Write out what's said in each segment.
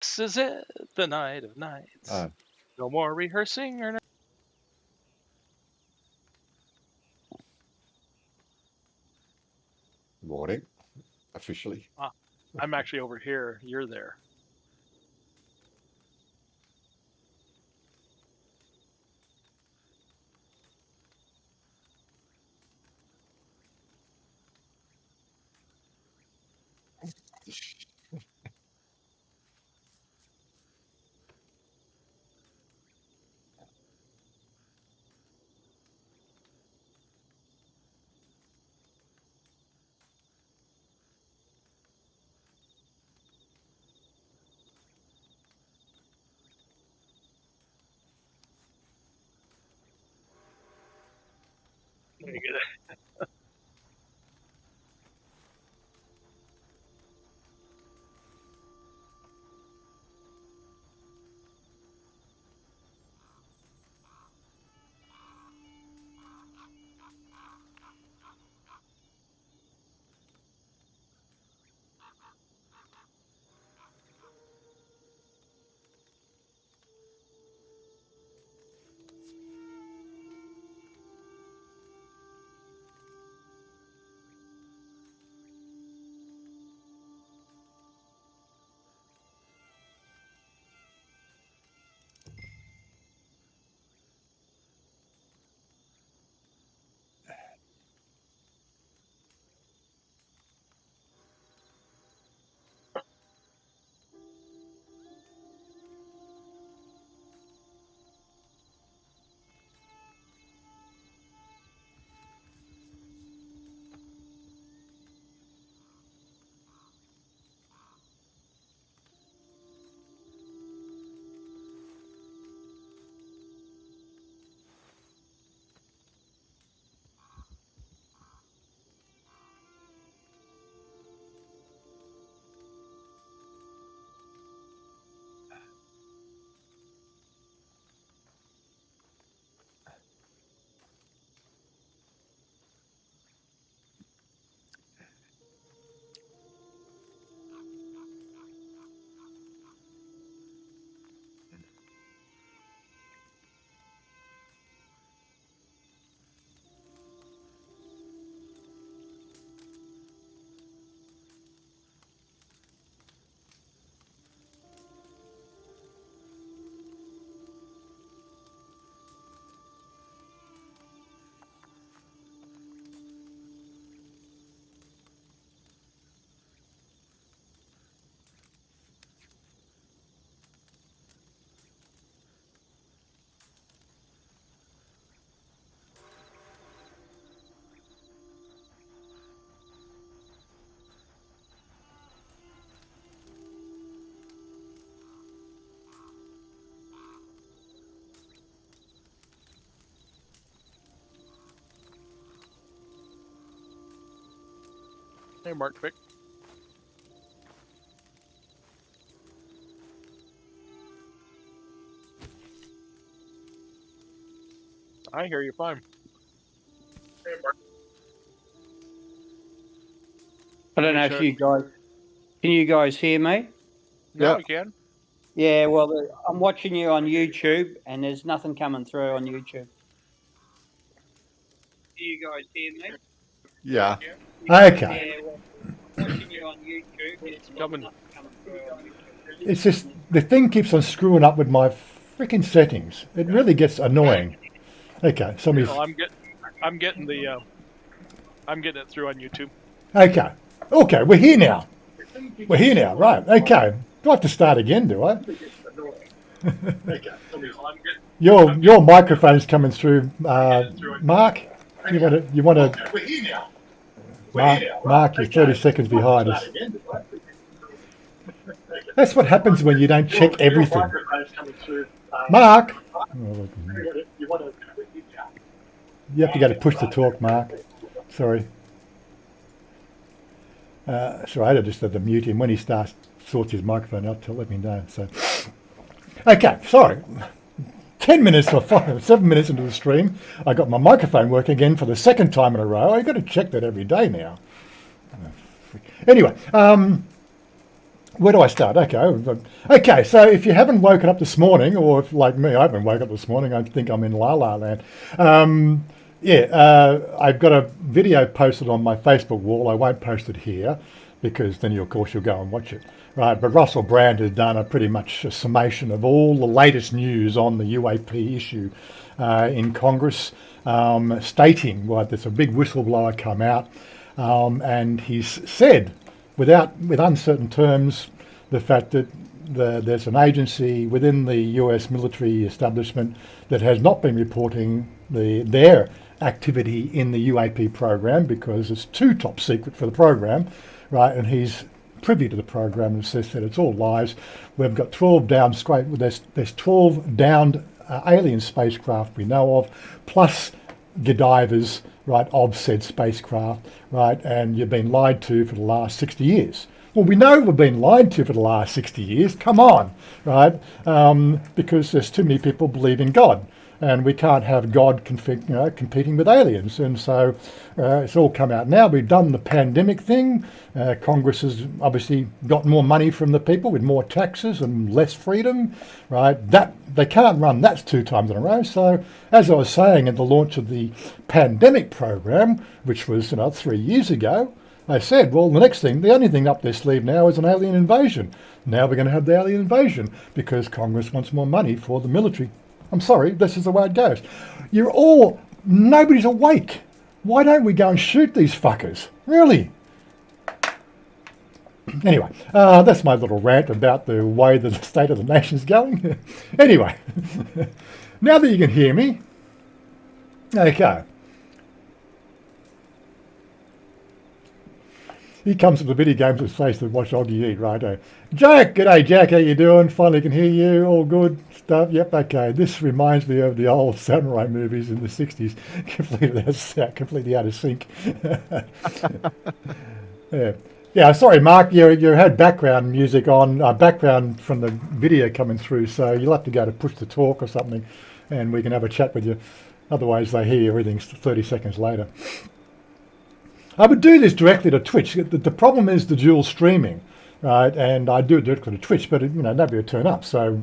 This is it, the night of nights. No more rehearsing or Morning, officially. I'm actually over here. You're there. There you go. Hey, Mark Vic. I hear you fine. Hey, Mark. I don't know if you guys can you guys hear me? No, you can. Yeah, well, I'm watching you on YouTube, and there's nothing coming through on YouTube. Do you guys hear me? Yeah. Okay. Yeah, well, I'm watching you on YouTube. It's coming. It's just the thing keeps on screwing up with my freaking settings. It really gets annoying. Okay, somebody's. Well, I'm getting it through on YouTube. Okay. Okay, we're here now. We're here now, right? Okay. Do I have to start again? Do I? Your microphone's coming through, Mark. You want to? We're here now. Mark, you're 30 seconds behind us. That's what happens when you don't check everything. Mark! You have to go to push to talk, Mark. Sorry. Sorry, I just had to mute him. When he sorts his microphone out, let me know. So, okay, sorry. 7 minutes into the stream, I got my microphone working again for the second time in a row. I've got to check that every day now. Anyway, where do I start? Okay. So if you haven't woken up this morning, or if, like me, I haven't woken up this morning, I think I'm in La La Land. I've got a video posted on my Facebook wall. I won't post it here because then, of course, you'll go and watch it. Right, but Russell Brand has done pretty much a summation of all the latest news on the UAP issue in Congress, stating there's a big whistleblower come out, and he's said, with uncertain terms, the fact that there's an agency within the US military establishment that has not been reporting their activity in the UAP program because it's too top secret for the program, right? And he's privy to the program and says that it's all lies. We've got 12 downed there's 12 downed alien spacecraft we know of, plus Godivers, right, of said spacecraft, right, and you've been lied to for the last 60 years. Well, we know we've been lied to for the last 60 years. Come on, right? Because there's too many people believe in God, and we can't have God competing with aliens. And so it's all come out now. We've done the pandemic thing. Congress has obviously got more money from the people with more taxes and less freedom, right? That they can't run that 2 times in a row. So as I was saying at the launch of the pandemic program, which was 3 years ago, I said, well, the only thing up their sleeve now is an alien invasion. Now we're going to have the alien invasion because Congress wants more money for the military. I'm sorry, this is the way it goes. Nobody's awake. Why don't we go and shoot these fuckers? Really? Anyway, that's my little rant about the way that the state of the nation's going. Anyway, now that you can hear me, okay. He comes to the video games with face that watch Oggy eat, right? Jack, g'day Jack, how you doing? Finally can hear you, all good stuff. Yep, okay. This reminds me of the old samurai movies in the 60s, completely out of sync. Yeah, sorry Mark, you had background music on, background from the video coming through, so you'll have to go to push to talk or something and we can have a chat with you. Otherwise they hear everything 30 seconds later. I would do this directly to Twitch. The problem is the dual streaming, right? And I do it directly to Twitch, but nobody will turn up, so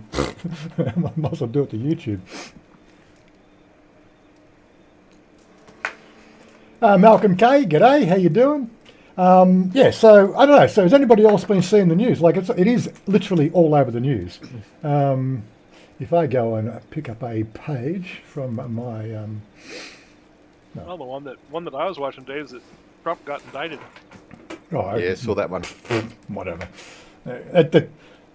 I might as well do it to YouTube. Malcolm K, g'day, how you doing? Yeah, so I don't know. So has anybody else been seeing the news? Like it is literally all over the news. If I go and pick up a page from my, well, the one that I was watching today is that Trump got indicted. Oh, yeah, saw that one. Whatever.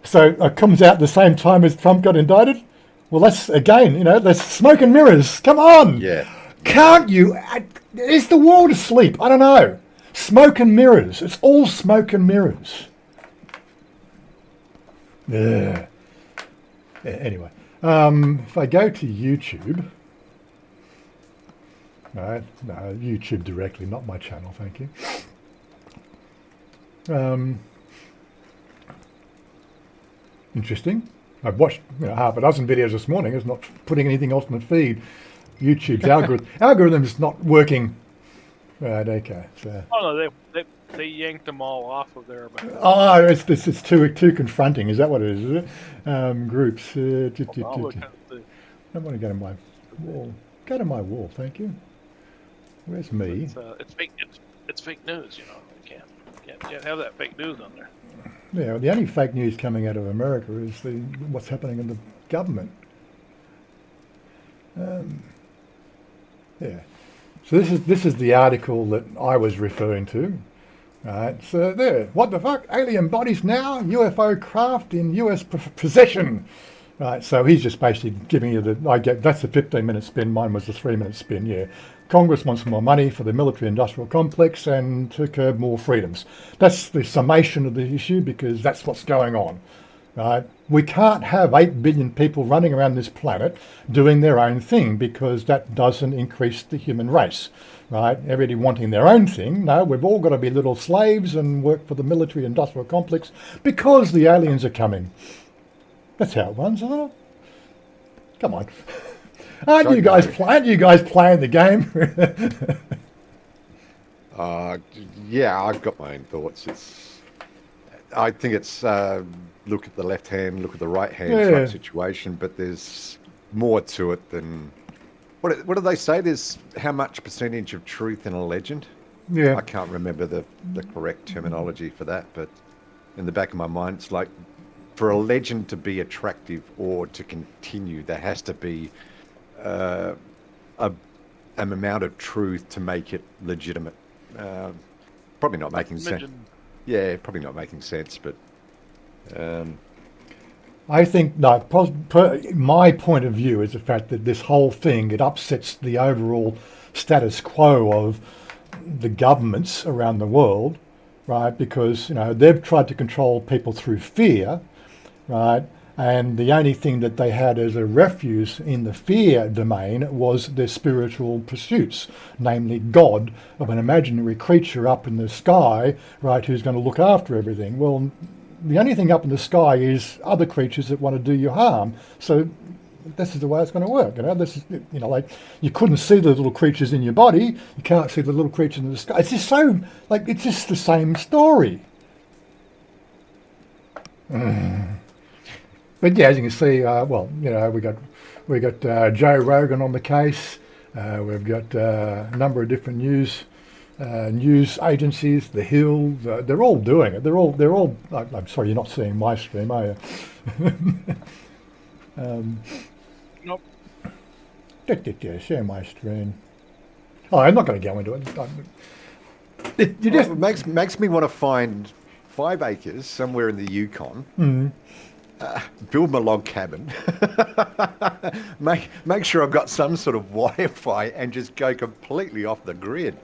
So it comes out the same time as Trump got indicted. Well, that's again, that's smoke and mirrors. Come on. Yeah. Can't you? Is the world asleep? I don't know. Smoke and mirrors. It's all smoke and mirrors. Yeah. Anyway, if I go to YouTube, no, YouTube directly, not my channel, thank you. Interesting. I've watched half a dozen videos this morning. It's not putting anything else in the feed. YouTube's algorithm's not working. Right, okay. So. Oh no, they yanked them all off of there. Oh, it's too confronting. Is that what it is? Groups. I want to go to my wall. Go to my wall, thank you. Where's me? It's fake. It's fake news. You can't have that fake news on there. Yeah, the only fake news coming out of America is what's happening in the government. Yeah. So this is the article that I was referring to. Right. So there. What the fuck? Alien bodies now. UFO craft in US possession. Right. So he's just basically giving you that's a 15-minute spin. Mine was a 3-minute spin. Yeah. Congress wants more money for the military-industrial complex and to curb more freedoms. That's the summation of the issue because that's what's going on. Right? We can't have 8 billion people running around this planet doing their own thing because that doesn't increase the human race. Right? Everybody wanting their own thing. No, we've all got to be little slaves and work for the military-industrial complex because the aliens are coming. That's how it runs, isn't it? Come on. Aren't you guys playing the game? Yeah, I've got my own thoughts. I think it's look at the left hand, look at the right hand type situation, but there's more to it than what do they say? There's how much percentage of truth in a legend? Yeah. I can't remember the correct terminology for that, but in the back of my mind, it's like for a legend to be attractive or to continue, there has to be an amount of truth to make it legitimate. Probably not making sense. Yeah, probably not making sense, but I think my point of view is the fact that this whole thing, it upsets the overall status quo of the governments around the world, right? Because they've tried to control people through fear, right? And the only thing that they had as a refuge in the fear domain was their spiritual pursuits, namely God, of an imaginary creature up in the sky, right, who's going to look after everything. Well, the only thing up in the sky is other creatures that want to do you harm. So this is the way it's going to work. This is, like you couldn't see the little creatures in your body. You can't see the little creatures in the sky. It's just so, like, it's just the same story. But yeah, as you can see, we got Joe Rogan on the case. We've got a number of different news agencies. The Hill, they're all doing it. They're all. I'm sorry, you're not seeing my stream, are you? Nope. Share my screen. Oh, I'm not going to go into it. It makes me want to find 5 acres somewhere in the Yukon. Build my log cabin, make sure I've got some sort of Wi-Fi, and just go completely off the grid.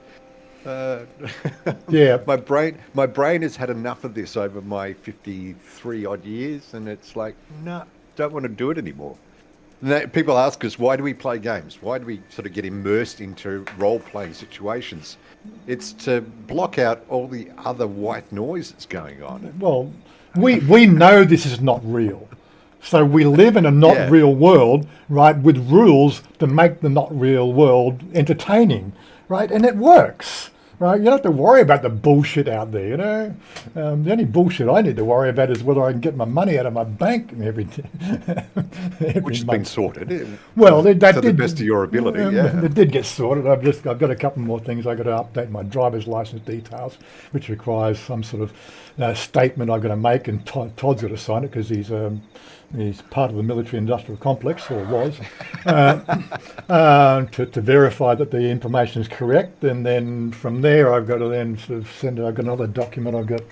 Yeah, my brain has had enough of this over my 53 odd years, and it's like, no, don't want to do it anymore. And people ask us, why do we play games? Why do we sort of get immersed into role-playing situations? It's to block out all the other white noise that's going on. Well, we know this is not real. So we live in a not real world, right, with rules to make the not real world entertaining, right? And it works, right? You don't have to worry about the bullshit out there, The only bullshit I need to worry about is whether I can get my money out of my bank and everything. Which has been sorted. Well, to the best of your ability, It did get sorted. I've got a couple more things. I've got to update my driver's license details, which requires some sort of statement I've got to make, and Todd's got to sign it because he's part of the military-industrial complex, or was, to verify that the information is correct. And then from there, I've got to then sort of send it. I've got another document. I've got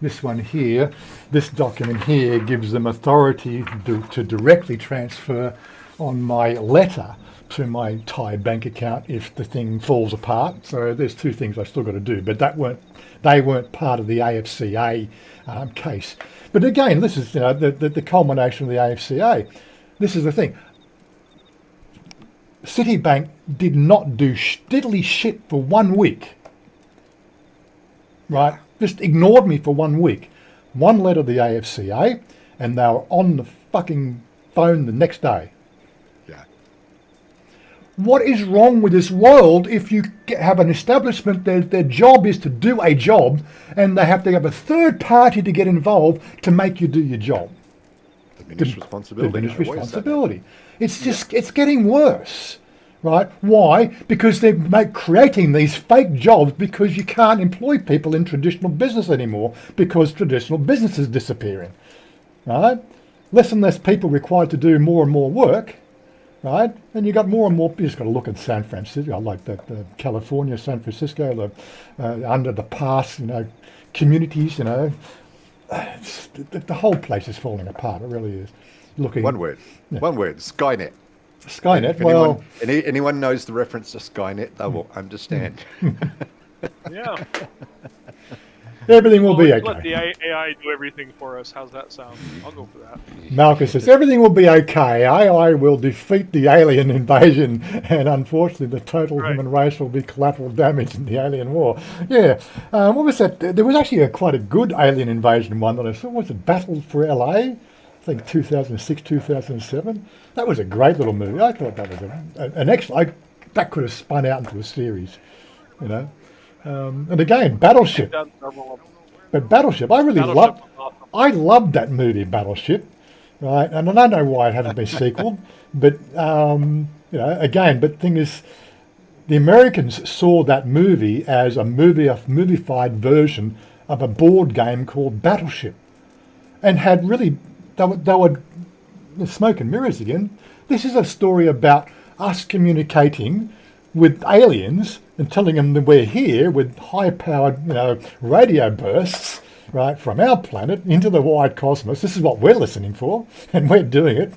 this one here. This document here gives them authority to directly transfer on my letter to my Thai bank account if the thing falls apart. So there's 2 things I've still got to do, but they weren't part of the AFCA case. But again, this is the culmination of the AFCA. This is the thing. Citibank did not do diddly shit for 1 week. Right? Just ignored me for 1 week. One letter to the AFCA, and they were on the fucking phone the next day. What is wrong with this world if you have an establishment that their job is to do a job, and they have to have a third party to get involved to make you do your job? Diminished responsibility. Diminished responsibility. It's just, it's getting worse, right? Why? Because they're creating these fake jobs because you can't employ people in traditional business anymore because traditional business is disappearing, right? Less and less people required to do more and more work. Right, and you got more and more. You just got to look at San Francisco, like the California, San Francisco, under the pass, communities. The whole place is falling apart. It really is. One word, Skynet. Skynet. If anyone knows the reference to Skynet, they will understand. Yeah. Everything will be okay. Let the AI do everything for us. How's that sound? I'll go for that. Malchus says, everything will be okay. AI will defeat the alien invasion, and unfortunately the total human race will be collateral damage in the alien war. Yeah. What was that? There was actually quite a good alien invasion one that I saw. Was it Battle for LA? I think 2006, 2007. That was a great little movie. I thought that was an excellent... that could have spun out into a series, And again, Battleship. But Battleship, I really Battleship loved. was awesome. I loved that movie, Battleship, right? And I don't know why it hasn't been sequeled, but again, but the thing is, the Americans saw that movie as a movified version of a board game called Battleship, and had really they were smoke and mirrors again. This is a story about us communicating with aliens and telling them that we're here with high-powered, radio bursts, right, from our planet into the wide cosmos. This is what we're listening for, and we're doing it.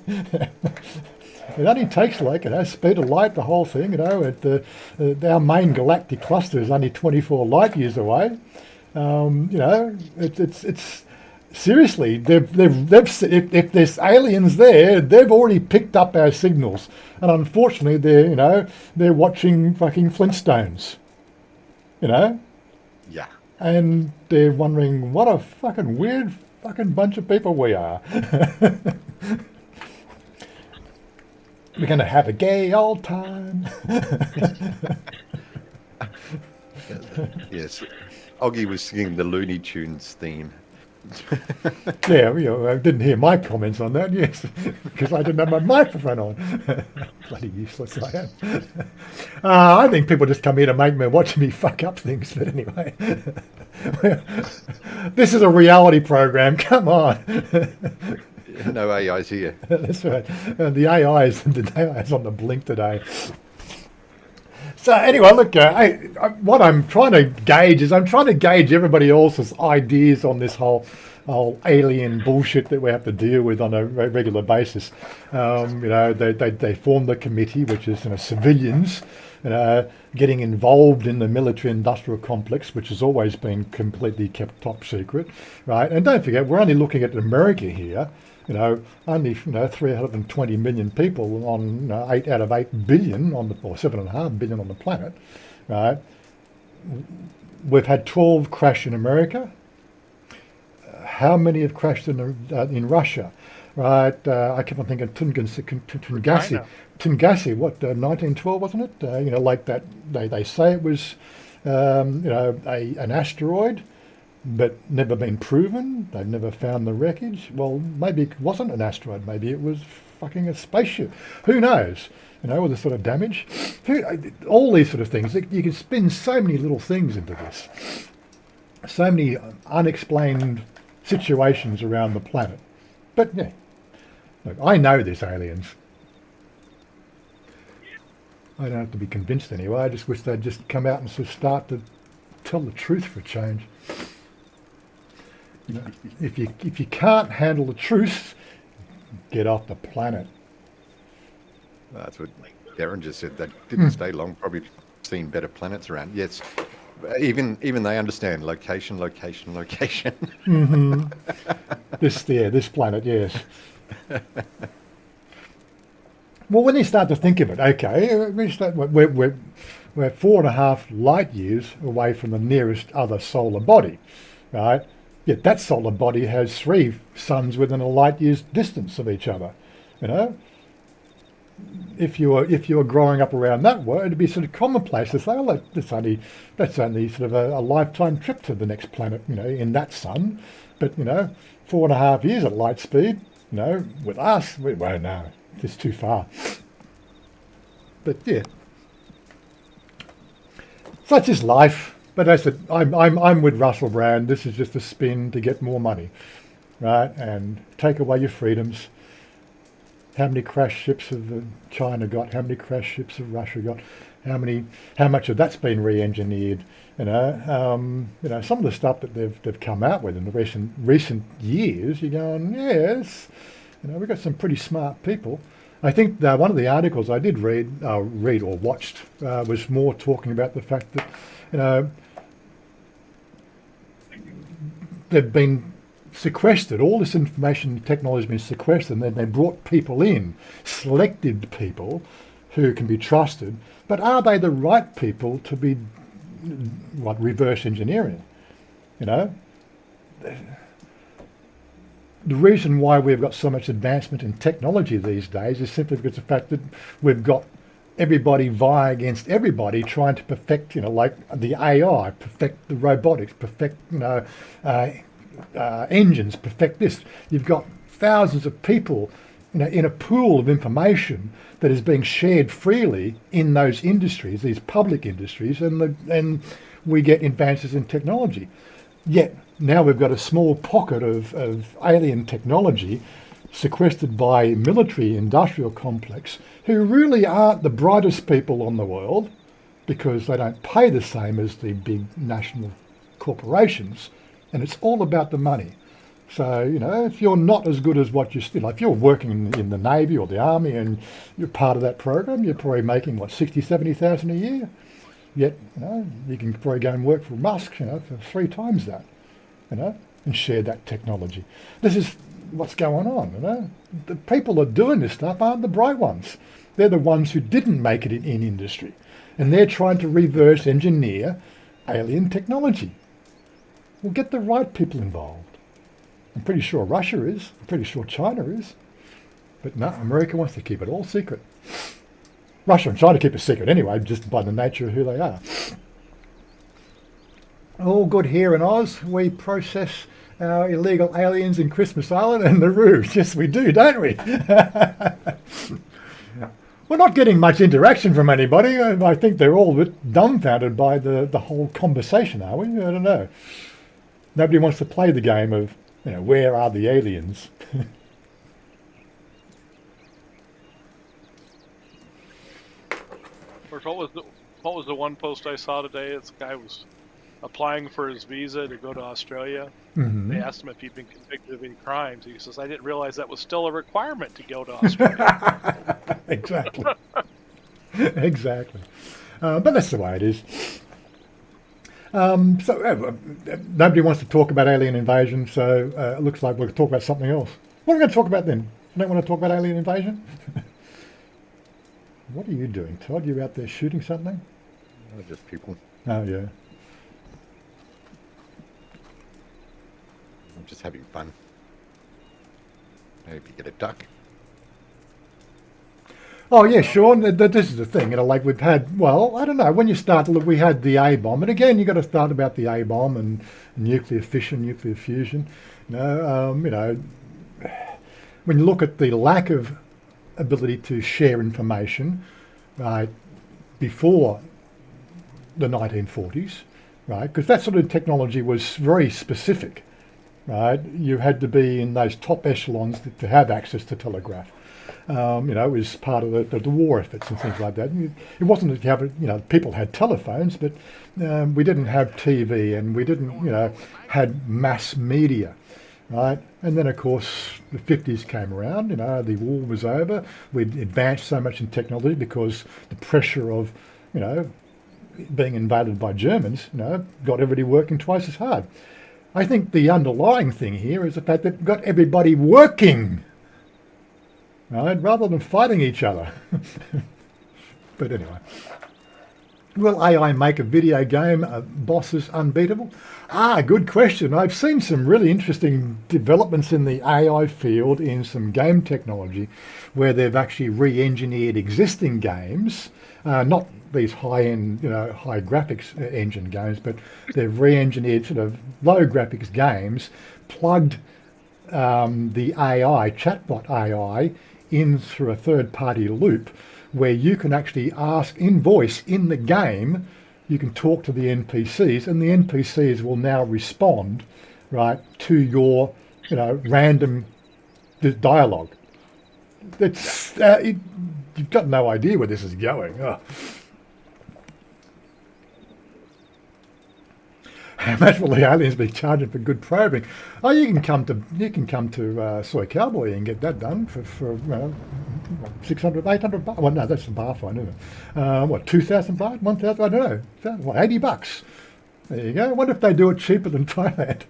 It only takes speed of light, the whole thing. Our main galactic cluster is only 24 light years away. It's seriously, if there's aliens there, they've already picked up our signals, and unfortunately, they're watching fucking Flintstones, Yeah. and they're wondering what a fucking weird fucking bunch of people we are. We're going to have a gay old time. Yes. Oggy was singing the Looney Tunes theme. Yeah, I didn't hear my comments on that, yes, because I didn't have my microphone on. Bloody useless I am. I think people just come here to make me watch me fuck up things, but anyway. This is a reality program, come on. No AIs here. That's right. The AI is on the blink today. So anyway, look, what I'm trying to gauge is everybody else's ideas on this whole alien bullshit that we have to deal with on a regular basis. They formed the committee, which is civilians getting involved in the military-industrial complex, which has always been completely kept top secret, right? And don't forget, we're only looking at America here. Only 320 million people on 8 out of 8 billion or 7.5 billion on the planet, right? We've had 12 crash in America. How many have crashed in Russia, right? I keep on thinking Tunguska, 1912, wasn't it? Like that. They say it was, an asteroid, but never been proven. They've never found the wreckage. Well, maybe it wasn't an asteroid. Maybe it was fucking a spaceship. Who knows? With the sort of damage. All these sort of things. You can spin so many little things into this. So many unexplained situations around the planet. But yeah, look, I know there's aliens. I don't have to be convinced anyway. I just wish they'd just come out and sort of start to tell the truth for a change. If you can't handle the truth, get off the planet. That's what Darren just said. That didn't stay long. Probably seen better planets around. Yes, even they understand location. Mm-hmm. This planet, yes. Well, when you start to think of it, okay, we're 4.5 light years away from the nearest other solar body, right? Yet that solar body has 3 suns within a light year's distance of each other. If you were growing up around that way, it'd be sort of commonplace to say, "Oh, that's only sort of a lifetime trip to the next planet, in that sun." But 4.5 years at light speed, with us, well, no, it's too far. But yeah, such is life. But as I said, I'm with Russell Brand. This is just a spin to get more money, right? And take away your freedoms. How many crash ships have China got? How many crash ships have Russia got? How much of that's been re-engineered? Some of the stuff that they've come out with in the recent years. You're going, yes, we've got some pretty smart people. I think one of the articles I did read or watched was more talking about the fact that they've been sequestered. All this information technology has been sequestered, and then they brought people in, selected people who can be trusted. But are they the right people to be reverse engineering? The reason why we've got so much advancement in technology these days is simply because of the fact that we've got everybody vie against everybody trying to perfect, like the AI, perfect the robotics, perfect, engines, perfect this. You've got thousands of people, in a pool of information that is being shared freely in those industries, these public industries, and we get advances in technology. Yet now we've got a small pocket of alien technology sequestered by military industrial complex who really aren't the brightest people on the world because they don't pay the same as the big national corporations, and it's all about the money. So, if you're not as good as what if you're working in the Navy or the Army and you're part of that program, you're probably making, 60, 70,000 a year. Yet, you can probably go and work for Musk, for 3 times that, and share that technology. This is what's going on, The people that are doing this stuff aren't the bright ones. They're the ones who didn't make it in industry. And they're trying to reverse engineer alien technology. Well, get the right people involved. I'm pretty sure Russia is. I'm pretty sure China is. But no, America wants to keep it all secret. Russia and China keep it secret anyway, just by the nature of who they are. All good here in Oz. We process our illegal aliens in Christmas Island and Nauru. Yes, we do, don't we? We're not getting much interaction from anybody. I think they're all a bit dumbfounded by the whole conversation, are we? I don't know. Nobody wants to play the game of, where are the aliens? What was the one post I saw today? This guy was applying for his visa to go to Australia. Mm-hmm. They asked him if he'd been convicted of any crimes. He says, "I didn't realize that was still a requirement to go to Australia." Exactly. Exactly. But that's the way it is. Nobody wants to talk about alien invasion, so it looks like we'll talk about something else. What are we going to talk about then? You don't want to talk about alien invasion? What are you doing, Todd? You out there shooting something? Oh, just people. Oh, yeah. I'm just having fun. Maybe get a duck. Oh, yeah, Sean, this is the thing. Like we've had, I don't know, when you start to look, we had the A-bomb. And again, you've got to start about the A-bomb and nuclear fission, nuclear fusion. When you look at the lack of ability to share information, right, before the 1940s, right, because that sort of technology was very specific, right? You had to be in those top echelons to have access to telegraph. It was part of the war efforts and things like that. It wasn't that you have, people had telephones, but we didn't have TV and we didn't, had mass media, right? And then, of course, the 50s came around, the war was over. We'd advanced so much in technology because the pressure of, being invaded by Germans, got everybody working twice as hard. I think the underlying thing here is the fact that it got everybody working, right, rather than fighting each other. But anyway, will AI make a video game bosses unbeatable? Good question. I've seen some really interesting developments in the AI field in some game technology where they've actually re-engineered existing games, not these high-end, high graphics engine games, but they've re-engineered sort of low graphics games, plugged the AI, chatbot AI, in through a third-party loop where you can actually ask in voice in the game, you can talk to the NPCs and the NPCs will now respond, right, to your, random dialogue. It's, you've got no idea where this is going. Oh. How much will the aliens be charging for good probing? Oh, you can come to Soy Cowboy and get that done for 600, 800 baht. Well, no, that's the bar fine, isn't it? 2,000 baht, 1,000? I don't know. What, $80? There you go. I wonder if they do it cheaper than Thailand.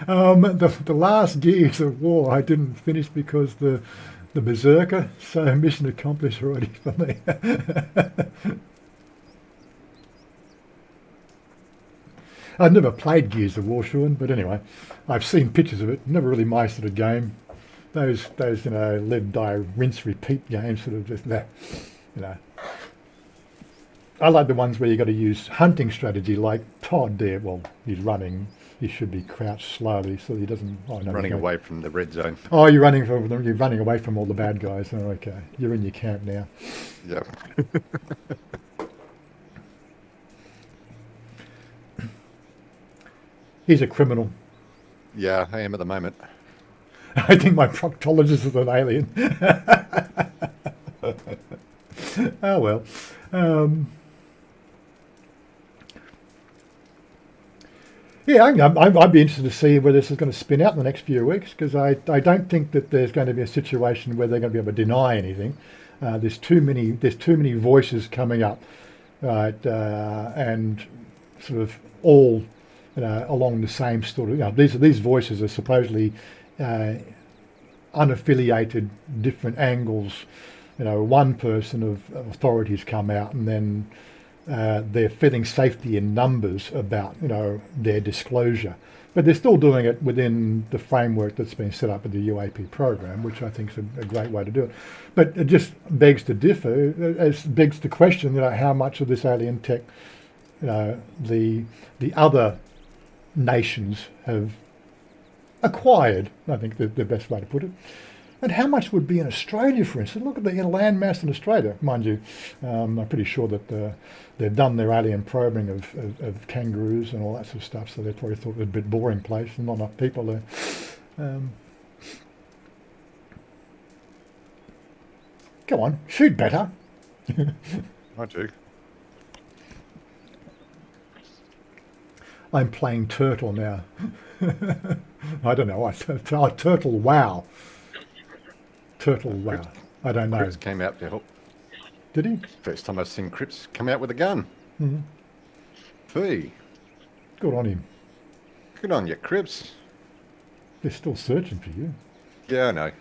The last Gears of War I didn't finish because the Berserker. So mission accomplished already for me. I've never played Gears of War, Sean, but anyway, I've seen pictures of it. Never really my sort of game. those live, die, rinse, repeat games sort of just that, I like the ones where you got to use hunting strategy, like Todd there. Well, he's running. He should be crouched slowly so he doesn't. Oh, no, Running away from the red zone. Oh, you're running from them. You're running away from all the bad guys. Oh, okay, you're in your camp now. Yeah. He's a criminal. Yeah, I am at the moment. I think my proctologist is an alien. Oh well. Yeah, I'd be interested to see where this is going to spin out in the next few weeks, because I don't think that there's going to be a situation where they're going to be able to deny anything. There's too many voices coming up, right, and sort of all along the same story. These voices are supposedly unaffiliated, different angles. One person of authorities come out, and then they're feeling safety in numbers about their disclosure, but they're still doing it within the framework that's been set up with the UAP program, which I think is a great way to do it. But it just begs to differ, it begs to question how much of this alien tech the other nations have acquired, I think the best way to put it. And how much would be in Australia, for instance? Look at the landmass in Australia. Mind you, I'm pretty sure that they've done their alien probing of kangaroos and all that sort of stuff, so they probably thought it was a bit boring place and not enough people there. Go on, shoot better. I do. I'm playing Turtle now. I don't know. Turtle Wow. Turtle Wow. I don't know. Cripps came out to help. Did he? First time I've seen Cripps come out with a gun. Mm-hmm. Fee. Good on him. Good on you, Cripps. They're still searching for you. Yeah, I know.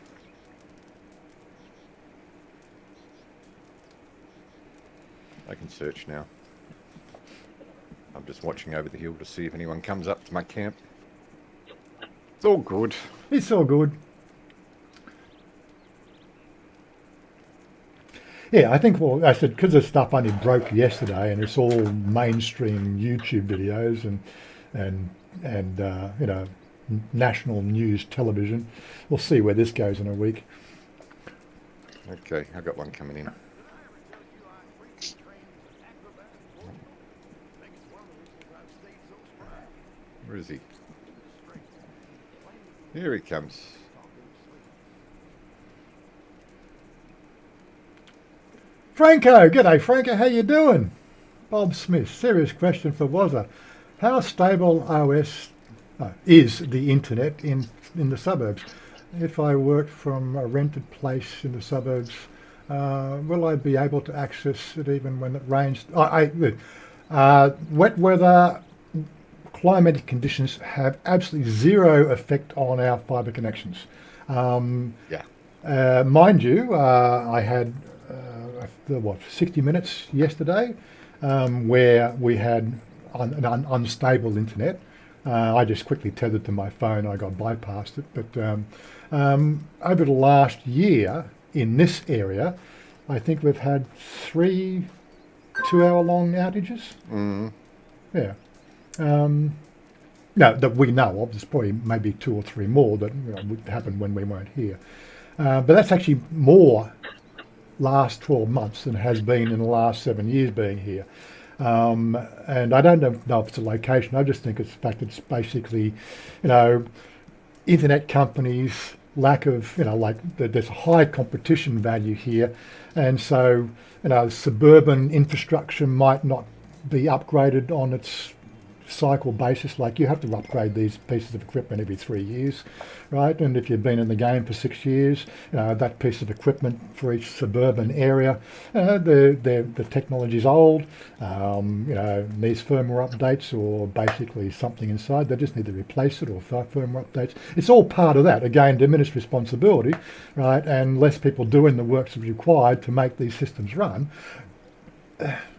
I can search now. I'm just watching over the hill to see if anyone comes up to my camp. It's all good. It's all good. Yeah, I think, well, I said, because the stuff only broke yesterday and it's all mainstream YouTube videos and national news television, we'll see where this goes in a week. Okay, I've got one coming in. Where is he? Here he comes. Franco, g'day Franco, how you doing? Bob Smith, serious question for Wazza. How stable is the internet in the suburbs? If I work from a rented place in the suburbs, will I be able to access it even when it rains? Wet weather, climatic conditions have absolutely zero effect on our fibre connections. Mind you, I had 60 minutes yesterday where we had an unstable internet. I just quickly tethered to my phone. I got bypassed it. But over the last year in this area, I think we've had 3 2-hour-long outages. Mm. Yeah. No, that we know of. There's probably maybe 2 or 3 more that would happen when we weren't here. But that's actually more last 12 months than has been in the last 7 years being here. And I don't know if it's a location. I just think it's the fact that it's basically, internet companies, lack of, there's high competition value here. And so, suburban infrastructure might not be upgraded on its cycle basis. Like, you have to upgrade these pieces of equipment every 3 years, right? And if you've been in the game for 6 years, that piece of equipment for each suburban area, the technology's old, needs firmware updates or basically something inside. They just need to replace it or firmware updates. It's all part of that. Again, diminished responsibility, right? And less people doing the work that's required to make these systems run.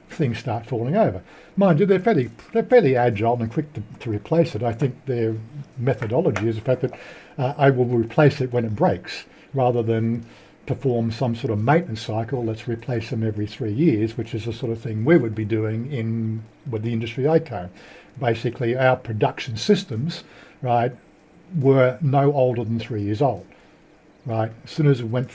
Things start falling over. Mind you, they're fairly agile and quick to replace it. I think their methodology is the fact that I will replace it when it breaks, rather than perform some sort of maintenance cycle. Let's replace them every 3 years, which is the sort of thing we would be doing with the industry I came. Basically, our production systems, right, were no older than 3 years old. Right, as soon as it went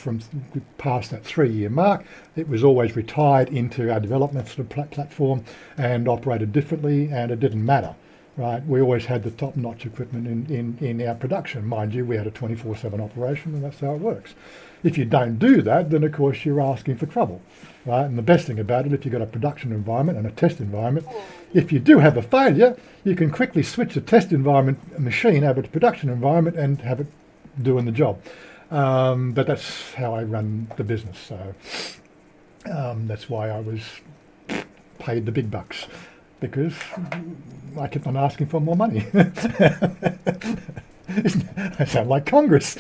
past that 3-year mark, it was always retired into our development sort of platform and operated differently, and it didn't matter. Right, we always had the top-notch equipment in our production. Mind you, we had a 24/7 operation, and that's how it works. If you don't do that, then of course you're asking for trouble. Right, and the best thing about it, if you've got a production environment and a test environment, if you do have a failure, you can quickly switch the test environment machine over to production environment and have it doing the job. But that's how I run the business, so that's why I was paid the big bucks, because I kept on asking for more money. I sound like Congress.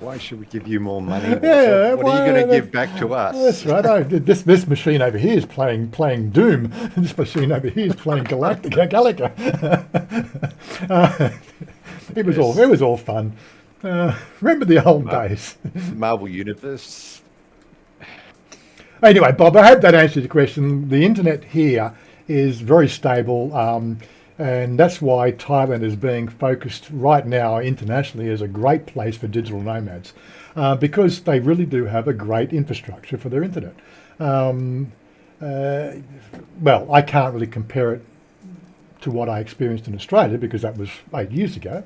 Why should we give you more money? Yeah, what are you going to give back to us? That's right. This machine over here is playing Doom. This machine over here is playing Galaga. It was all fun. Remember the old days. Marvel Universe. Anyway, Bob, I hope that answers your question. The internet here is very stable, and that's why Thailand is being focused right now internationally as a great place for digital nomads, because they really do have a great infrastructure for their internet. Well, I can't really compare it to what I experienced in Australia, because that was 8 years ago.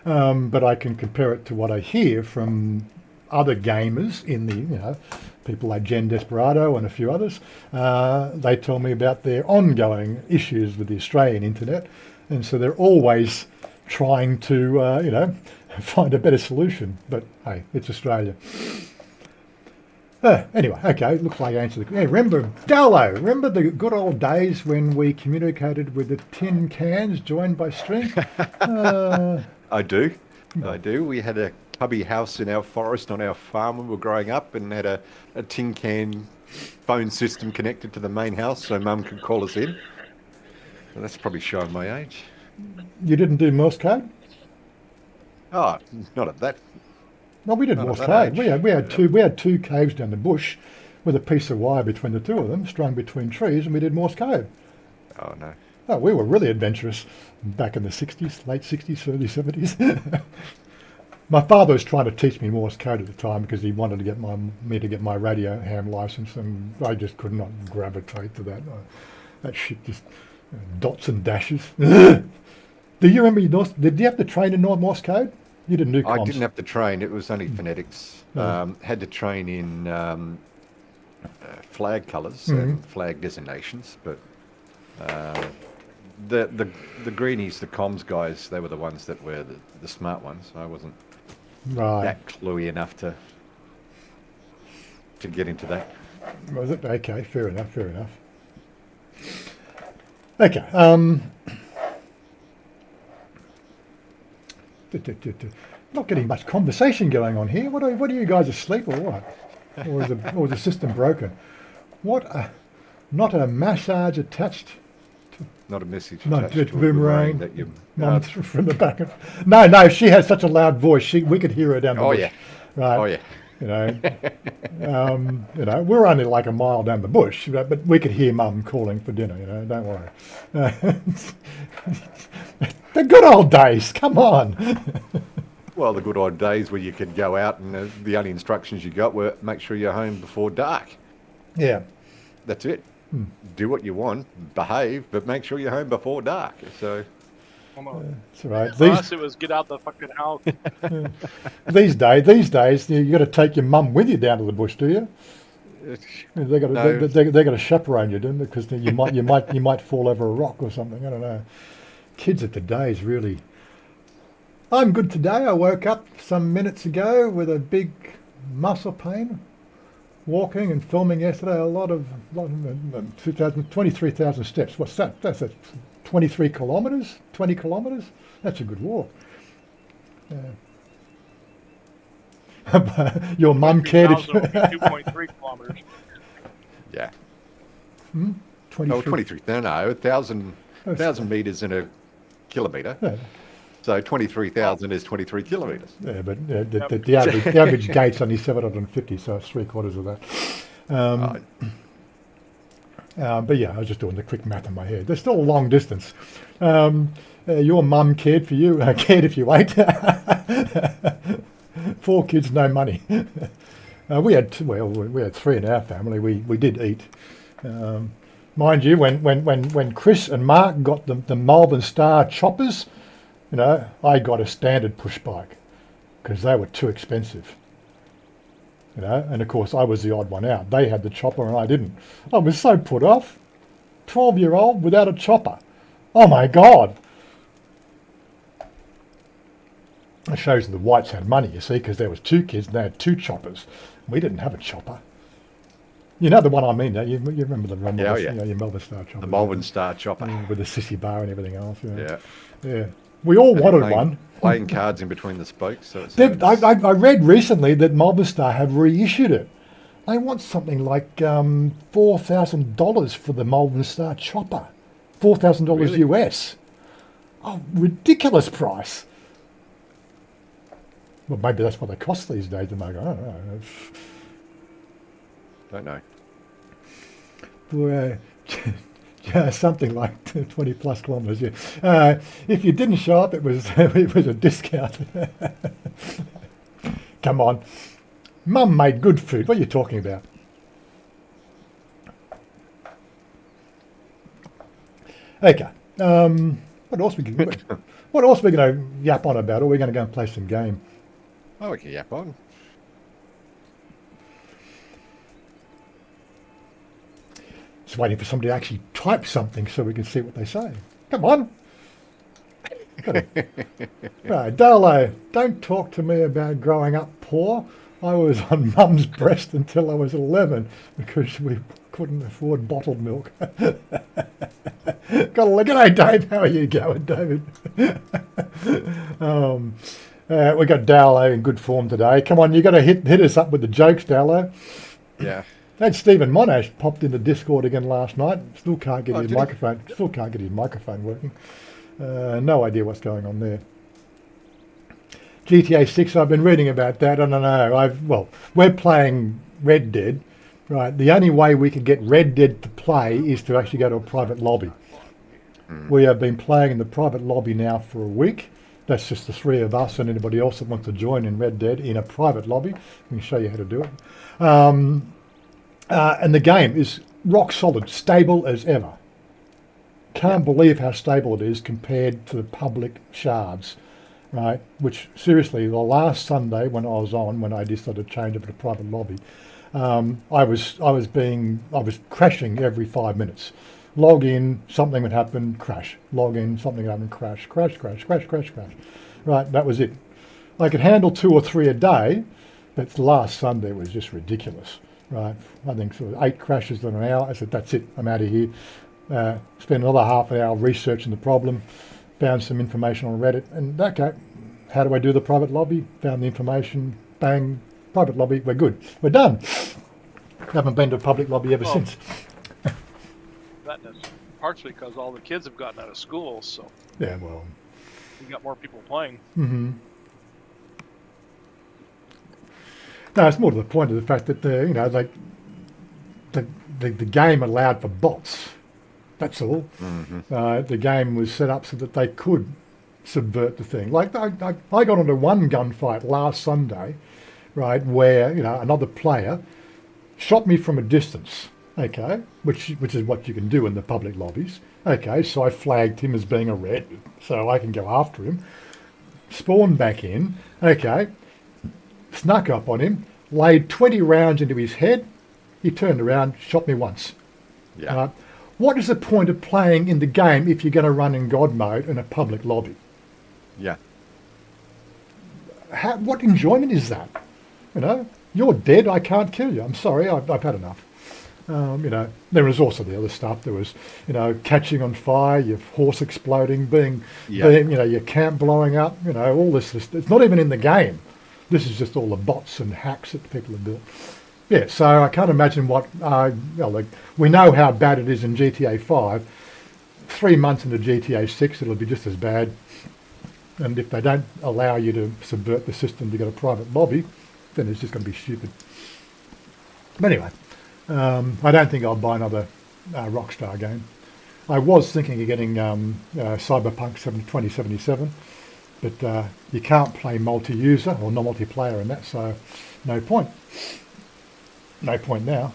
But I can compare it to what I hear from other gamers in the, people like Jen Desperado and a few others. They tell me about their ongoing issues with the Australian internet. And so they're always trying to, find a better solution. But hey, it's Australia. Anyway, okay, looks like I answered the question. Remember the good old days when we communicated with the tin cans joined by string? I do. We had a cubby house in our forest on our farm when we were growing up, and had a tin can phone system connected to the main house so Mum could call us in. Well, that's probably showing my age. You didn't do Morse code? Oh, not at that. No, we did Morse code. We had two caves down the bush with a piece of wire between the two of them, strung between trees, and we did Morse code. Oh, no. Oh, we were really adventurous back in the 60s, late 60s, early 70s. My father was trying to teach me Morse code at the time because he wanted to get me to get my radio ham license, and I just could not gravitate to that. That shit just dots and dashes. Do you remember did you have to train in Morse code? You didn't do comms. I didn't have to train. It was only phonetics. Had to train in flag colours and flag designations, but the greenies, the comms guys, they were the ones that were the smart ones. I wasn't that cluey enough to get into that. Was it? Okay, fair enough. Okay. Not getting much conversation going on here. What are you guys asleep or what? Or is the system broken? Not a massage attached. Not a message. Not attached a to a boomerang that you. Mum from the back of. No. She has such a loud voice. We could hear her down the bush. Yeah. Right. Oh yeah. We're only like a mile down the bush, but we could hear Mum calling for dinner. Don't worry. The good old days. Come on. Well, the good old days where you could go out and the only instructions you got were make sure you're home before dark. Yeah. That's it. Do what you want, behave, but make sure you're home before dark. So. That's all right. For us, it was get out the fucking house. These days, you got to take your mum with you down to the bush, do you? They got to chaperone you, don't they? Because you might fall over a rock or something. I don't know. Kids of today is really. I'm good today. I woke up some minutes ago with a big muscle pain. Walking and filming yesterday, a lot of 23,000 steps. What's that? That's 23 kilometres? 20 kilometres? That's a good walk. Yeah. Your mum cared if... 2.3 kilometres. Yeah. 23. Oh, 23. No, 1,000 metres in a kilometre. Yeah. So 23,000 is 23 kilometres. Yeah, but the average gate's only 750, so it's 3/4 of that. But yeah, I was just doing the quick math in my head. There's still a long distance. Your mum cared for you, cared if you ate. 4 kids, no money. We had 3 in our family. We did eat. Mind you, when Chris and Mark got the Malvern Star choppers, I got a standard push bike because they were too expensive. And of course I was the odd one out. They had the chopper and I didn't. I was so put off. 12-year-old without a chopper. Oh my God. It shows the Whites had money, you see, because there was 2 kids and they had 2 choppers. We didn't have a chopper. You know the one I mean, don't you? You remember the one? Yeah, your Malvern Star chopper. The Malvern Star chopper. With the sissy bar and everything else. Yeah. We all wanted one. Playing cards in between the spokes. So I read recently that Malvern Star have reissued it. They want something like $4,000 for the Malvern Star chopper. $4,000 Really? US. Oh, ridiculous price. Well, maybe that's what they cost these days. And I go, I don't know. Don't know. For something like 20 plus kilometres. Yeah. If you didn't show up, it was a discount. Come on, Mum made good food. What are you talking about? Okay. What else we going to yap on about? Or are we going to go and play some game? Oh, we can yap on. Just waiting for somebody to actually type something so we can see what they say. Come on. Right, Darlo, don't talk to me about growing up poor. I was on Mum's breast until I was 11 because we couldn't afford bottled milk. G'day, Dave. How are you going, David? We got Darlo in good form today. Come on, you got to hit us up with the jokes, Darlo. Yeah. That Stephen Monash popped into Discord again last night. Still can't get his microphone. Still can't get his microphone working. No idea what's going on there. GTA 6. I've been reading about that. I don't know. We're playing Red Dead, right? The only way we can get Red Dead to play is to actually go to a private lobby. We have been playing in the private lobby now for a week. That's just the 3 of us and anybody else that wants to join in Red Dead in a private lobby. We can show you how to do it. And the game is rock solid, stable as ever. Can't believe how stable it is compared to the public shards, right? Which seriously, the last Sunday when I decided to change it to private lobby, I was crashing every 5 minutes. Log in, something would happen, crash. Log in, something would happen, crash. Crash. Right, that was it. I could handle 2 or 3 a day, but last Sunday was just ridiculous. Right, I think sort of 8 crashes in an hour. I said, that's it, I'm out of here. Spent another half an hour researching the problem, found some information on Reddit, and okay, how do I do the private lobby? Found the information, bang, private lobby, we're good. We're done. Haven't been to a public lobby ever since. That is partially because all the kids have gotten out of school, so Yeah, well. we got more people playing. Mm-hmm. No, it's more to the point of the fact that the game allowed for bots. That's all. Mm-hmm. The game was set up so that they could subvert the thing. Like I got into one gunfight last Sunday, right, where another player shot me from a distance. Okay, which is what you can do in the public lobbies. Okay, so I flagged him as being a red, so I can go after him. Spawned back in. Okay. Snuck up on him, laid 20 rounds into his head. He turned around, shot me once. Yeah. What is the point of playing in the game if you're going to run in God mode in a public lobby? Yeah. What enjoyment is that? You're dead, I can't kill you. I'm sorry, I've had enough. There was also the other stuff. There was, catching on fire, your horse exploding, your camp blowing up, all this. It's not even in the game. This is just all the bots and hacks that people have built. Yeah, so I can't imagine we know how bad it is in GTA 5. 3 months into GTA 6, it'll be just as bad. And if they don't allow you to subvert the system to get a private lobby, then it's just going to be stupid. But anyway, I don't think I'll buy another Rockstar game. I was thinking of getting Cyberpunk 2077, but you can't play multi-user or no multiplayer in that, so no point. No point now.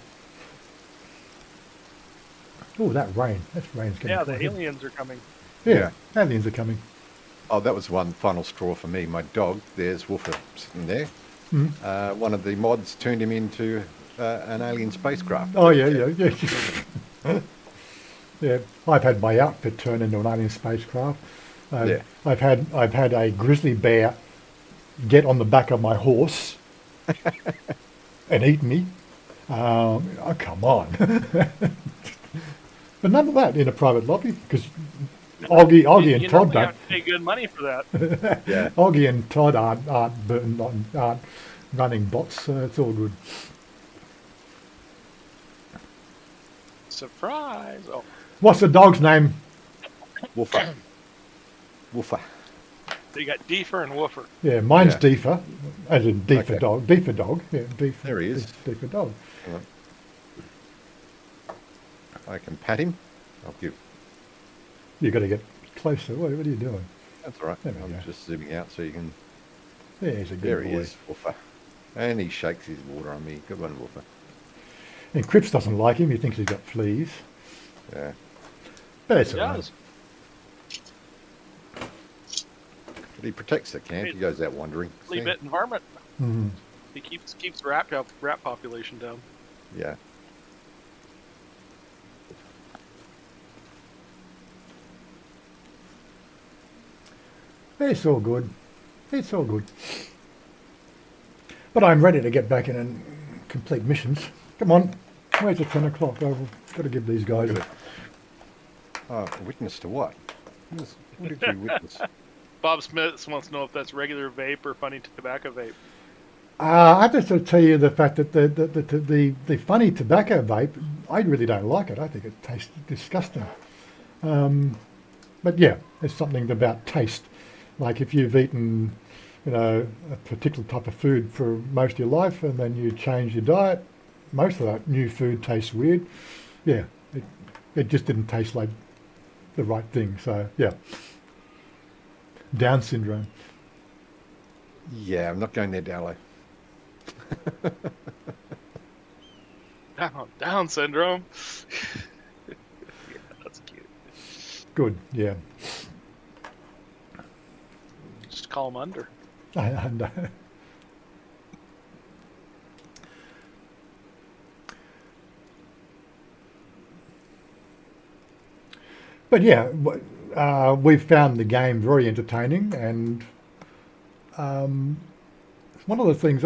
Oh, that rain. That rain's getting Yeah, quite the heavy. aliens are coming. Yeah, aliens are coming. Oh, that was one final straw for me. My dog, there's Woofer sitting there. One of the mods turned him into an alien spacecraft. Oh, yeah. Yeah, I've had my outfit turned into an alien spacecraft. Yeah. I've had a grizzly bear get on the back of my horse and eat me. Oh, come on. But none of that in a private lobby, because Augie and Todd You don't. have to pay good money for that. Yeah. Augie and Todd aren't running bots, so it's all good. Surprise! Oh, What's the dog's name? Woofer. Woofer. so you got Deefer and Woofer. Yeah, mine's Yeah. Deefer, as in Deefer Okay. dog. Deefer dog. Yeah, Deefer. There he is. Deefer dog. I can pat him. I'll give. You got to get closer. What are you doing? That's all right. There we I'm go. just zooming out so you can. There's a good There boy. he is, Woofer. And he shakes his water on me. Good one, Woofer. And Cripps doesn't like him. He thinks he's got fleas. Yeah. But it's He all right. does. But he protects the camp. He goes out wandering. Flea See? bit environment. Mhm. He keeps rat population down. Yeah. It's all good. It's all good. But I'm ready to get back in and complete missions. Come on. Where's the 10 o'clock? I've got to give these guys a... Oh, witness to what? What did you witness? Bob Smith wants to know if that's regular vape or funny tobacco vape. I have to sort of tell you the fact that the funny tobacco vape, I really don't like it. I think it tastes disgusting. But yeah, it's something about taste. Like if you've eaten, a particular type of food for most of your life and then you change your diet, most of that new food tastes weird. Yeah, it just didn't taste like the right thing. So yeah, Down syndrome. Yeah, I'm not going there, Dallo. Down syndrome. Yeah, that's cute. Good, yeah. Just call him under. I know. But yeah, we've found the game very entertaining, and one of the things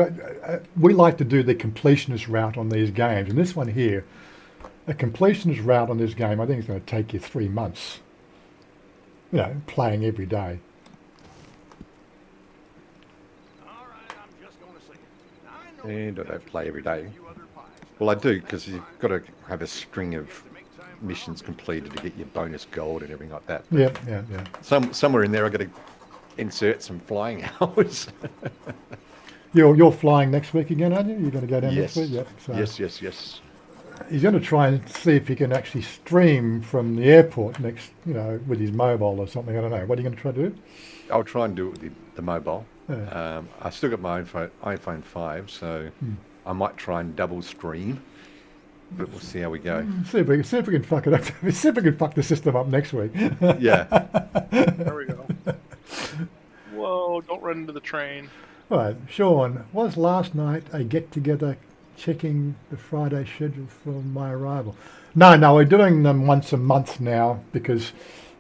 we like to do the completionist route on these games, and this one here, a completionist route on this game, I think it's going to take you 3 months. Playing every day. And I don't play every day. Well, I do, because you've got to have a string of missions completed to get your bonus gold and everything like that. Yeah. Somewhere in there, I've got to insert some flying hours. You're flying next week again, aren't you? You're going to go down Yes. next week? Yep. So Yes. he's going to try and see if he can actually stream from the airport next, with his mobile or something. I don't know. What are you going to try to do? I'll try and do it with the mobile. Yeah. I still got my iPhone 5, so I might try and double stream, but we'll see how we go. See if we can fuck it up. See if we can fuck the system up next week. Yeah. There we go. Whoa, don't run into the train. All right, Sean, was last night a get-together checking the Friday schedule for my arrival? No, we're doing them once a month now because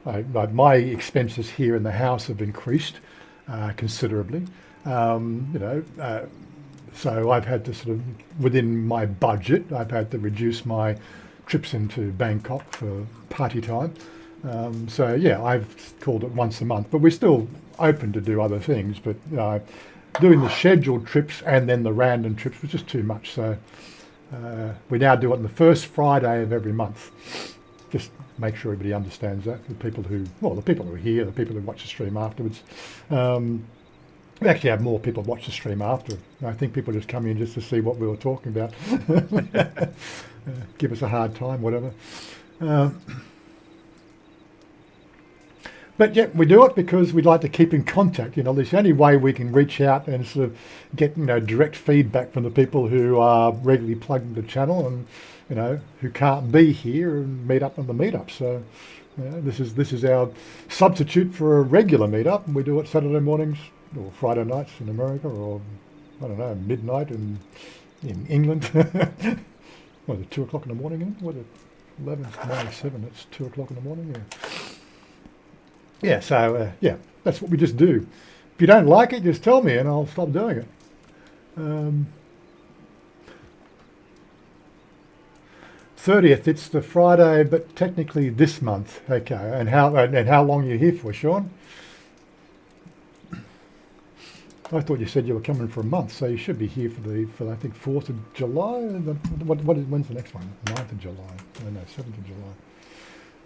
my expenses here in the house have increased considerably. So I've had to sort of, within my budget, I've had to reduce my trips into Bangkok for party time. So yeah, I've called it once a month, but we're still open to do other things. But doing the scheduled trips and then the random trips was just too much. So we now do it on the first Friday of every month. Just make sure everybody understands that. The people who are here, the people who watch the stream afterwards. We actually have more people watch the stream after. I think people just come in just to see what we were talking about. Give us a hard time, whatever. But yeah, we do it because we'd like to keep in contact. It's the only way we can reach out and sort of get, direct feedback from the people who are regularly plugged into the channel and, who can't be here and meet up on the meetup. So, this is our substitute for a regular meetup. We do it Saturday mornings or Friday nights in America, or I don't know, midnight in England. What is it, 2 o'clock in the morning? What is it, 11:97? It's 2 o'clock in the morning. Yeah. So that's what we just do. If you don't like it, just tell me and I'll stop doing it. 30th, it's the Friday, but technically this month. Okay, and how long are you here for, Sean? I thought you said you were coming for a month, so you should be here for I think 4th of July. When's the next one? 9th of July. No, 7th of July.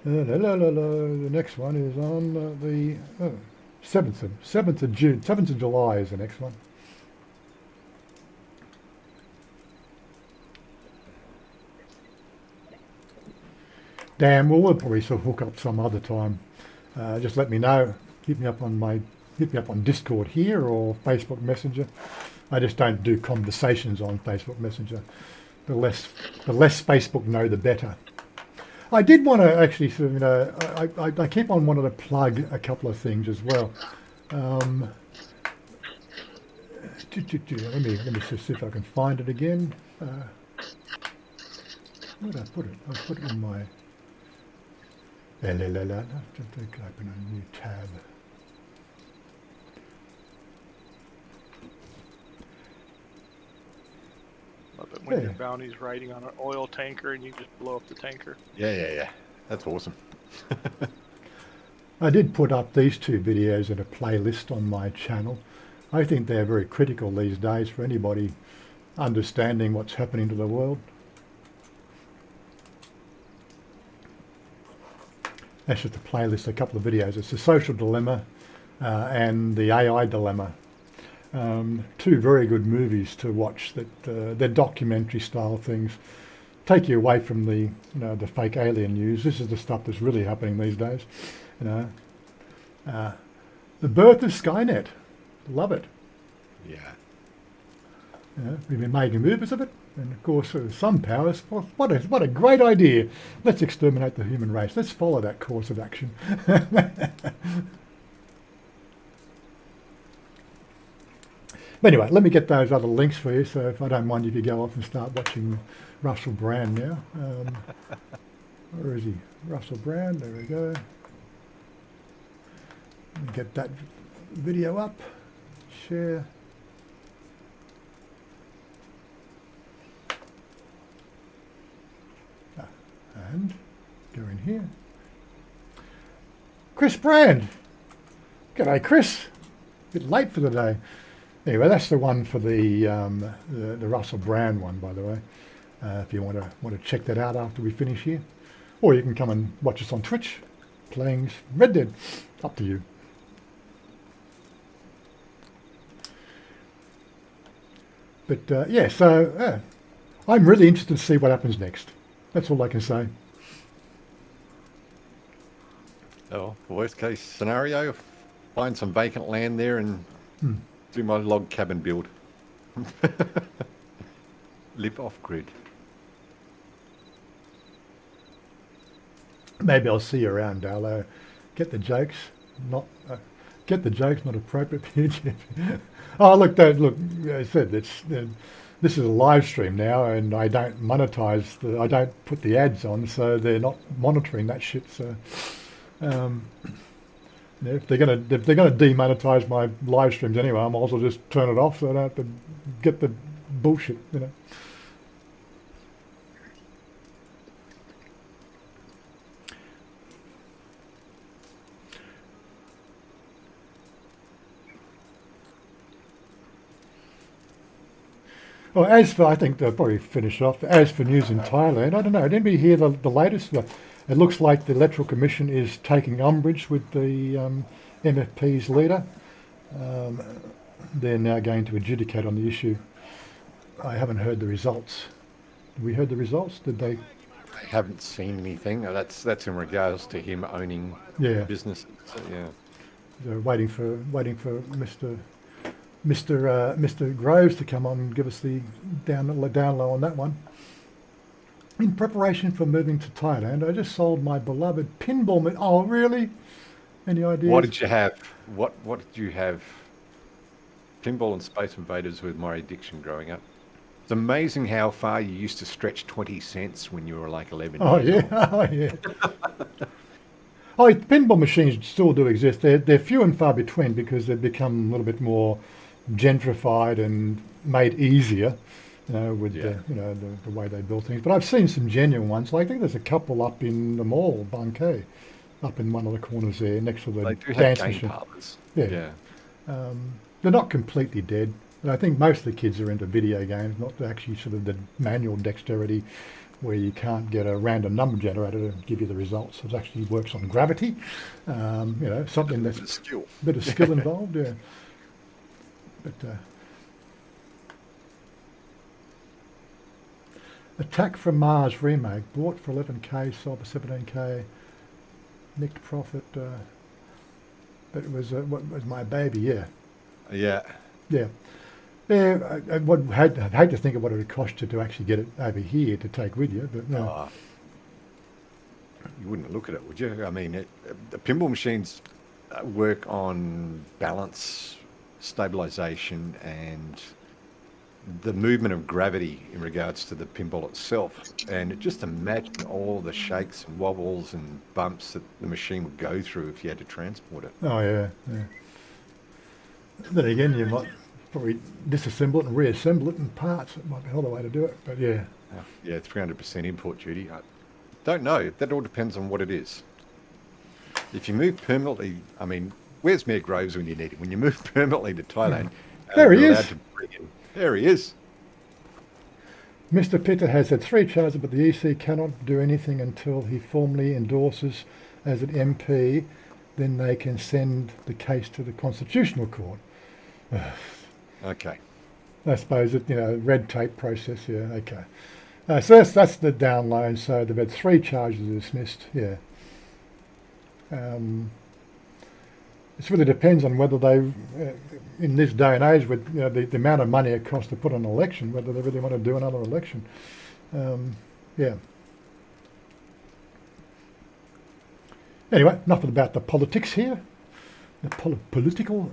The next one is on the 7th of June. 7th of July is the next one. Damn, well, we'll probably sort of hook up some other time. Just let me know. Hit me up on Discord here or Facebook Messenger. I just don't do conversations on Facebook Messenger. The less Facebook know, the better. I did want to actually sort of, I keep on wanting to plug a couple of things as well. Let me just see if I can find it again. Where did I put it? I put it in my. Just open a new tab. Love it when your bounty's riding on an oil tanker and you just blow up the tanker. Yeah. That's awesome. I did put up these two videos in a playlist on my channel. I think they're very critical these days for anybody understanding what's happening to the world. That's just a playlist, a couple of videos. It's the social dilemma and the AI dilemma. Two very good movies to watch. That they're documentary style things. Take you away from the fake alien news. This is the stuff that's really happening these days. The birth of Skynet. Love it. Yeah. We've been making movies of it, and of course some powers. What a great idea! Let's exterminate the human race. Let's follow that course of action. But anyway, let me get those other links for you. So if I don't mind if you go off and start watching Russell Brand now. Where is he? Russell Brand. There we go. Let me get that video up. Share. And go in here. Chris Brand. G'day, Chris. Bit late for the day. Anyway, that's the one for the Russell Brand one, by the way. If you want to check that out after we finish here, or you can come and watch us on Twitch, playing Red Dead. Up to you. But yeah, so I'm really interested to see what happens next. That's all I can say. Oh, worst case scenario, find some vacant land there and do my log cabin build. Live off grid. Maybe I'll see you around, Darlo. Get the jokes, not appropriate for YouTube. Oh, look, I said this is a live stream now, and I don't monetize. I don't put the ads on, so they're not monitoring that shit. So, if they're gonna demonetize my live streams anyway, I might as well just turn it off so I don't have to get the bullshit. Well, I think they'll probably finish off. As for news in Thailand, I don't know. Did anybody hear the latest? The It looks like the Electoral Commission is taking umbrage with the MFP's leader. They're now going to adjudicate on the issue. I haven't heard the results. Have we heard the results? Did they? I haven't seen anything. That's in regards to him owning businesses. So, yeah. They're waiting for Mr. Groves to come on and give us the down low on that one. In preparation for moving to Thailand, I just sold my beloved pinball. Oh, really? Any ideas? What did you have? What did you have? Pinball and Space Invaders were my addiction growing up. It's amazing how far you used to stretch 20 cents when you were like 11 Oh, years yeah. Oh, yeah. Oh, pinball machines still do exist. They're few and far between because they've become a little bit more gentrified and made easier, with the way they build things. But I've seen some genuine ones. Like, I think there's a couple up in the mall, Bangkok, up in one of the corners there next to the They do have dance game machine. parlours. Yeah. They're not completely dead. But I think most of the kids are into video games, not actually sort of the manual dexterity where you can't get a random number generator to give you the results. It actually works on gravity, something that's skill. a bit of skill involved, yeah. But Attack from Mars remake, bought for 11k, sold for 17k, nicked profit, but it was what was my baby, yeah. Yeah. Yeah. Yeah, I'd hate to think of what it would cost you to actually get it over here to take with you, but no. You wouldn't look at it, would you? I mean, the pinball machines work on balance, stabilization, and the movement of gravity in regards to the pinball itself. And just imagine all the shakes and wobbles and bumps that the machine would go through if you had to transport it. Oh, yeah. Then again, you might probably disassemble it and reassemble it in parts. It might be another way to do it, but yeah. Yeah, 300% import duty. I don't know. That all depends on what it is. If you move permanently, I mean, where's Mayor Groves when you need him? When you move permanently to Thailand, There he you're is. allowed to bring him. There he is. Mr. Pitter has had 3 charges, but the EC cannot do anything until he formally endorses as an MP. Then they can send the case to the Constitutional Court. Okay. I suppose it, red tape process. Yeah, okay. So that's the down loan. So they've had 3 charges dismissed. Yeah. It really depends on whether they, in this day and age, with the amount of money it costs to put on an election, whether they really want to do another election. Yeah. Anyway, nothing about the politics here. The political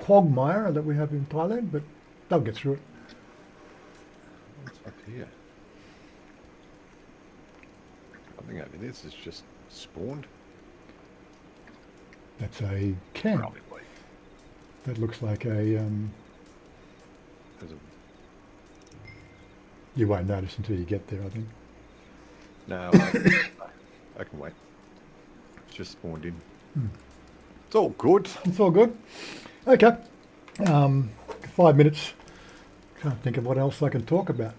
quagmire that we have in Thailand, but they'll get through it. What's up here? Something over this is just spawned. That's a can. Probably. That looks like a. There's You won't notice until you get there, I think. No, I can wait. It's just spawned in. It's all good. It's all good. Okay. 5 minutes. Can't think of what else I can talk about.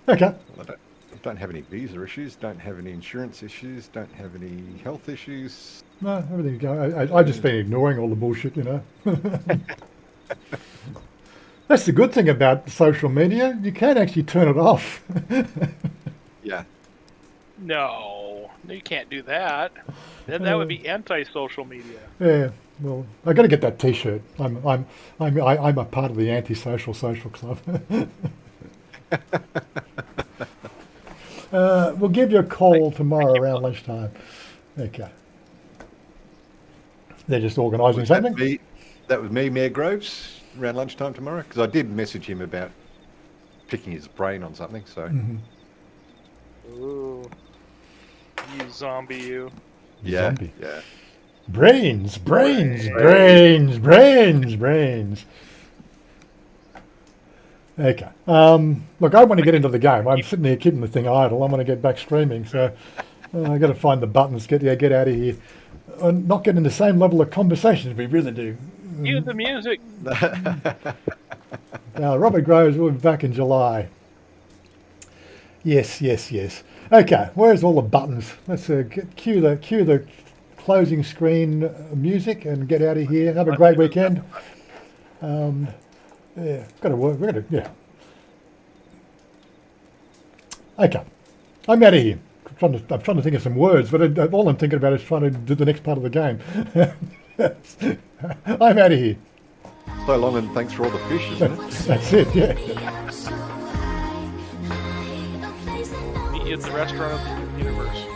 Okay. Well, I don't have any visa issues, don't have any insurance issues, don't have any health issues. No, everything's going. I've just been ignoring all the bullshit, That's the good thing about social media. You can actually turn it off. Yeah. No, you can't do that. Then that would be anti-social media. Yeah. Well, I got to get that T-shirt. I'm a part of the anti-social social club. We'll give you a call tomorrow around lunchtime. Okay. They're just organising something. That was me, Mayor Groves, around lunchtime tomorrow, because I did message him about picking his brain on something. So. Ooh, you zombie, you. Yeah. Zombie. Yeah. Brains. Okay. Look, I want to get into the game. I'm sitting there keeping the thing idle. I want to get back streaming, so I've got to find the buttons, get out of here. And not getting the same level of conversation as we really do Cue the music. Now, Robert Groves will be back in July. Yes. Okay, where's all the buttons? Let's cue the closing screen music and get out of here. Have a great weekend. Yeah, got to work. Yeah. Okay, I'm out of here. I'm trying to think of some words, but all I'm thinking about is trying to do the next part of the game. I'm out of here. So long, and thanks for all the fish, isn't it? That's it. Yeah. Meet you at the restaurant of the universe.